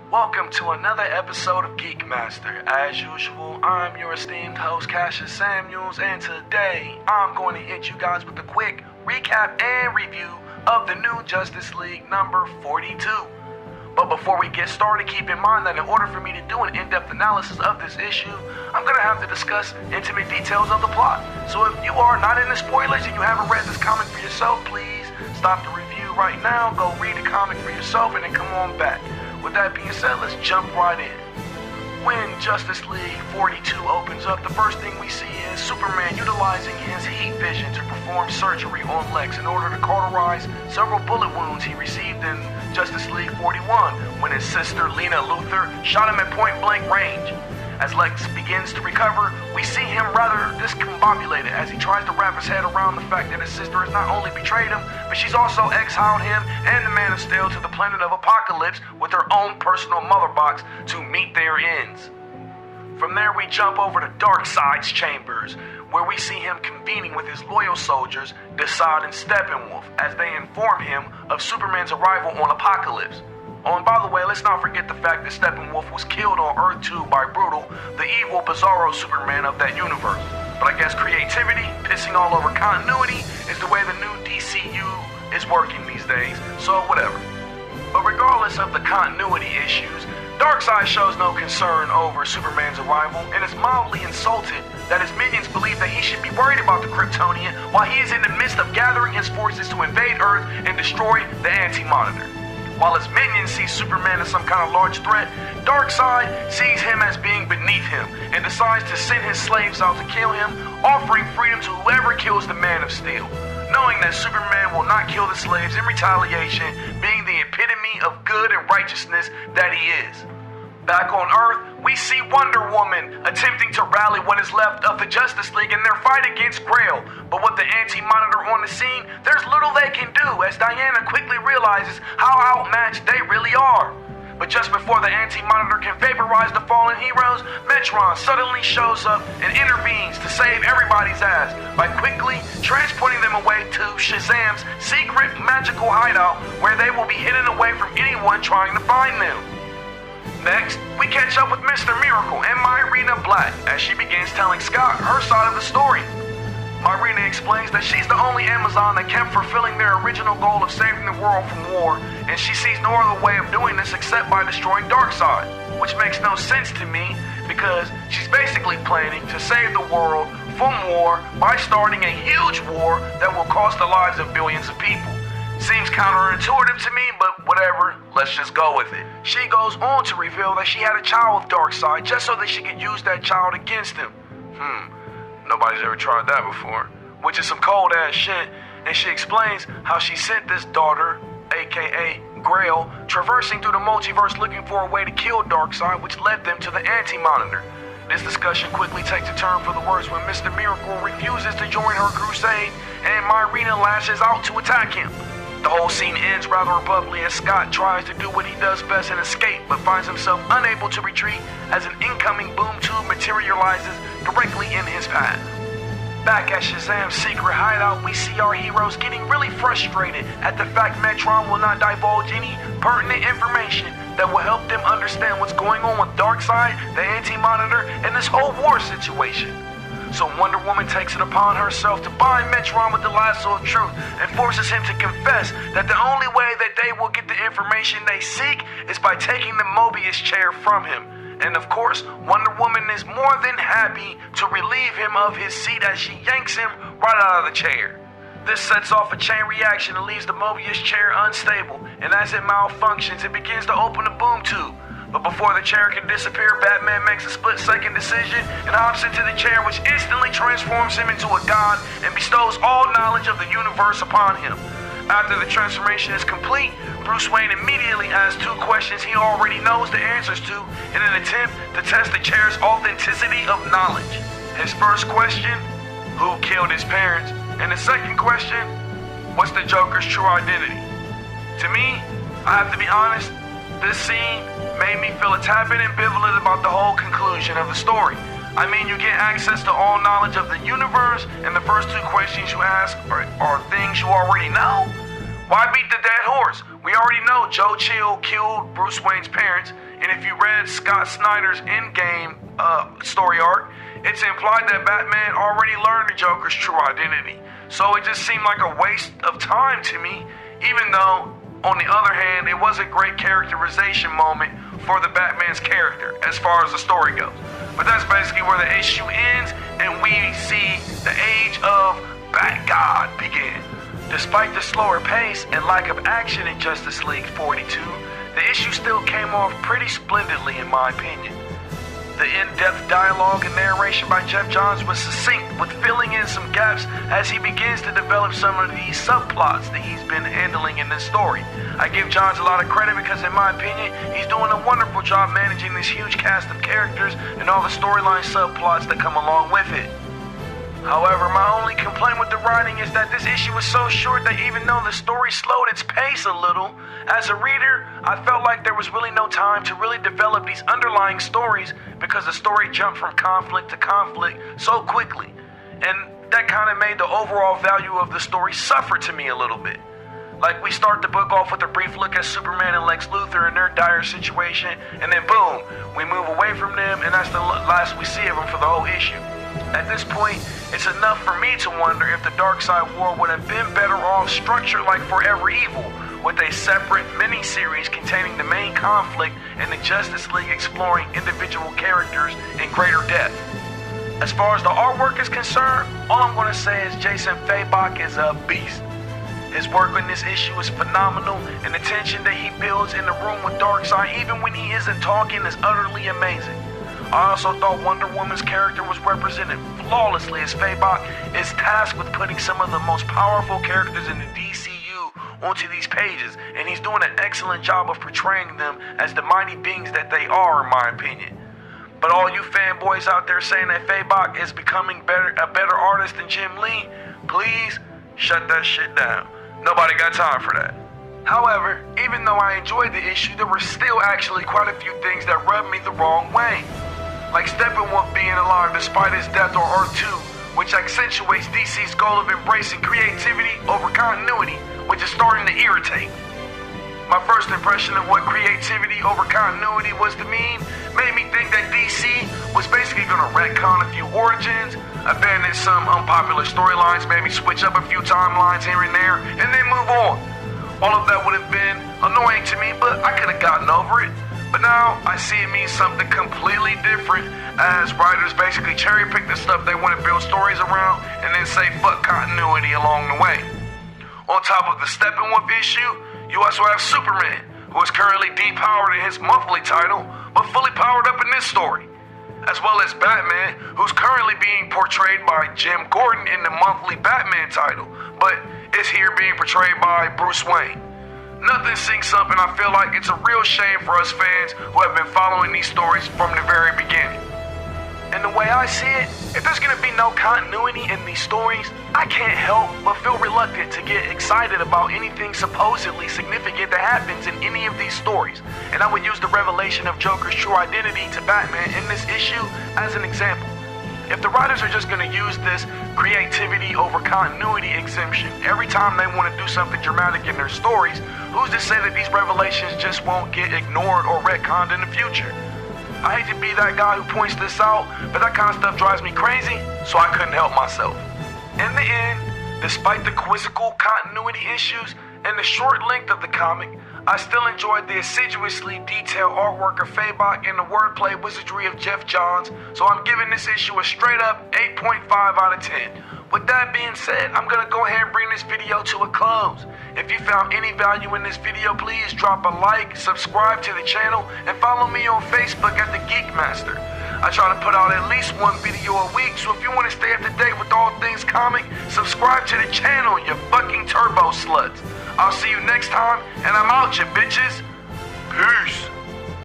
Welcome to another episode of Geek Master. As usual, I'm your esteemed host, Cassius Samuels, and today I'm going to hit you guys with a quick recap and review of the new Justice League number 42. But before we get started, keep in mind that in order for me to do an in-depth analysis of this issue, I'm going to have to discuss intimate details of the plot. So if you are not into spoilers and you haven't read this comic for yourself, please stop the review right now, go read the comic for yourself, and then come on back. With that being said, let's jump right in. When Justice League 42 opens up, the first thing we see is Superman utilizing his heat vision to perform surgery on Lex in order to cauterize several bullet wounds he received in Justice League 41 when his sister Lena Luthor shot him at point-blank range. As Lex begins to recover, we see him rather discombobulated as he tries to wrap his head around the fact that his sister has not only betrayed him, but she's also exiled him and the Man of Steel to the planet of Apocalypse with her own personal mother box to meet their ends. From there, we jump over to Darkseid's chambers, where we see him convening with his loyal soldiers, Desaad and Steppenwolf, as they inform him of Superman's arrival on Apocalypse. Oh, and by the way, let's not forget the fact that Steppenwolf was killed on Earth 2 by Brutal, the evil, bizarro Superman of that universe. But I guess creativity, pissing all over continuity, is the way the new DCU is working these days, so whatever. But regardless of the continuity issues, Darkseid shows no concern over Superman's arrival and is mildly insulted that his minions believe that he should be worried about the Kryptonian while he is in the midst of gathering his forces to invade Earth and destroy the Anti-Monitor. While his minions see Superman as some kind of large threat, Darkseid sees him as being beneath him and decides to send his slaves out to kill him, offering freedom to whoever kills the Man of Steel, knowing that Superman will not kill the slaves in retaliation, being the epitome of good and righteousness that he is. Back on Earth, we see Wonder Woman attempting to rally what is left of the Justice League in their fight against Grail. But with the Anti-Monitor on the scene, there's little they can do as Diana quickly realizes how outmatched they really are. But just before the Anti-Monitor can vaporize the fallen heroes, Metron suddenly shows up and intervenes to save everybody's ass by quickly transporting them away to Shazam's secret magical hideout where they will be hidden away from anyone trying to find them. Next, we catch up with Mr. Miracle and Myrina Black as she begins telling Scott her side of the story. Myrina explains that she's the only Amazon that kept fulfilling their original goal of saving the world from war, and she sees no other way of doing this except by destroying Darkseid, which makes no sense to me because she's basically planning to save the world from war by starting a huge war that will cost the lives of billions of people. Seems counterintuitive to me, but whatever, let's just go with it. She goes on to reveal that she had a child with Darkseid just so that she could use that child against him. Nobody's ever tried that before, which is some cold ass shit, and she explains how she sent this daughter, aka Grail, traversing through the multiverse looking for a way to kill Darkseid, which led them to the Anti-Monitor. This discussion quickly takes a turn for the worse when Mr. Miracle refuses to join her crusade and Myrina lashes out to attack him. The whole scene ends rather abruptly as Scott tries to do what he does best and escape, but finds himself unable to retreat as an incoming boom tube materializes directly in his path. Back at Shazam's secret hideout, we see our heroes getting really frustrated at the fact Metron will not divulge any pertinent information that will help them understand what's going on with Darkseid, the Anti-Monitor, and this whole war situation. So Wonder Woman takes it upon herself to bind Metron with the lasso of truth and forces him to confess that the only way that they will get the information they seek is by taking the Mobius Chair from him. And of course, Wonder Woman is more than happy to relieve him of his seat as she yanks him right out of the chair. This sets off a chain reaction and leaves the Mobius Chair unstable, and as it malfunctions, it begins to open a boom tube. But before the chair can disappear, Batman makes a split-second decision and hops into the chair, which instantly transforms him into a god and bestows all knowledge of the universe upon him. After the transformation is complete, Bruce Wayne immediately asks two questions he already knows the answers to in an attempt to test the chair's authenticity of knowledge. His first question, who killed his parents? And the second question, what's the Joker's true identity? To me, I have to be honest, this scene made me feel a tad bit ambivalent about the whole conclusion of the story. I mean, you get access to all knowledge of the universe, and the first two questions you ask are things you already know? Why beat the dead horse? We already know Joe Chill killed Bruce Wayne's parents, and if you read Scott Snyder's Endgame story arc, it's implied that Batman already learned the Joker's true identity. So it just seemed like a waste of time to me, even though, on the other hand, it was a great characterization moment for the Batman's character, as far as the story goes. But that's basically where the issue ends, and we see the age of Bat-God begin. Despite the slower pace and lack of action in Justice League 42, the issue still came off pretty splendidly in my opinion. The in-depth dialogue and narration by Jeff Johns was succinct, with filling in some gaps as he begins to develop some of these subplots that he's been handling in this story. I give Johns a lot of credit because, in my opinion, he's doing a wonderful job managing this huge cast of characters and all the storyline subplots that come along with it. However, my only complaint with the writing is that this issue was so short that even though the story slowed its pace a little, as a reader, I felt like there was really no time to really develop these underlying stories because the story jumped from conflict to conflict so quickly. And that kind of made the overall value of the story suffer to me a little bit. Like, we start the book off with a brief look at Superman and Lex Luthor and their dire situation, and then boom, we move away from them, and that's the last we see of them for the whole issue. At this point, it's enough for me to wonder if the Darkseid War would have been better off structured like Forever Evil, with a separate mini-series containing the main conflict and the Justice League exploring individual characters in greater depth. As far as the artwork is concerned, all I'm going to say is Jason Fabok is a beast. His work on this issue is phenomenal, and the tension that he builds in the room with Darkseid, even when he isn't talking, is utterly amazing. I also thought Wonder Woman's character was represented flawlessly, as Fabok is tasked with putting some of the most powerful characters in the DCU onto these pages, and he's doing an excellent job of portraying them as the mighty beings that they are, in my opinion. But all you fanboys out there saying that Fabok is becoming a better artist than Jim Lee, please shut that shit down. Nobody got time for that. However, even though I enjoyed the issue, there were still actually quite a few things that rubbed me the wrong way. Like Steppenwolf being alive despite his death on Earth 2, which accentuates DC's goal of embracing creativity over continuity, which is starting to irritate. My first impression of what creativity over continuity was to mean made me think that DC was basically going to retcon a few origins, abandon some unpopular storylines, maybe switch up a few timelines here and there, and then move on. All of that would have been annoying to me, but I could have gotten over it. But now, I see it means something completely different, as writers basically cherry-pick the stuff they want to build stories around, and then say fuck continuity along the way. On top of the Steppenwolf issue, you also have Superman, who is currently depowered in his monthly title, but fully powered up in this story. As well as Batman, who's currently being portrayed by Jim Gordon in the monthly Batman title, but is here being portrayed by Bruce Wayne. Nothing syncs up, and I feel like it's a real shame for us fans who have been following these stories from the very beginning. And the way I see it, if there's going to be no continuity in these stories, I can't help but feel reluctant to get excited about anything supposedly significant that happens in any of these stories. And I would use the revelation of Joker's true identity to Batman in this issue as an example. If the writers are just going to use this creativity over continuity exemption every time they want to do something dramatic in their stories, who's to say that these revelations just won't get ignored or retconned in the future? I hate to be that guy who points this out, but that kind of stuff drives me crazy, so I couldn't help myself. In the end, despite the quizzical continuity issues and the short length of the comic, I still enjoyed the assiduously detailed artwork of Fabok and the wordplay wizardry of Jeff Johns, so I'm giving this issue a straight up 8.5 out of 10. With that being said, I'm going to go ahead and bring this video to a close. If you found any value in this video, please drop a like, subscribe to the channel, and follow me on Facebook at The Geek Master. I try to put out at least one video a week, so if you want to stay up to date with all things comic, subscribe to the channel, you fucking turbo sluts. I'll see you next time, and I'm out, you bitches. Peace.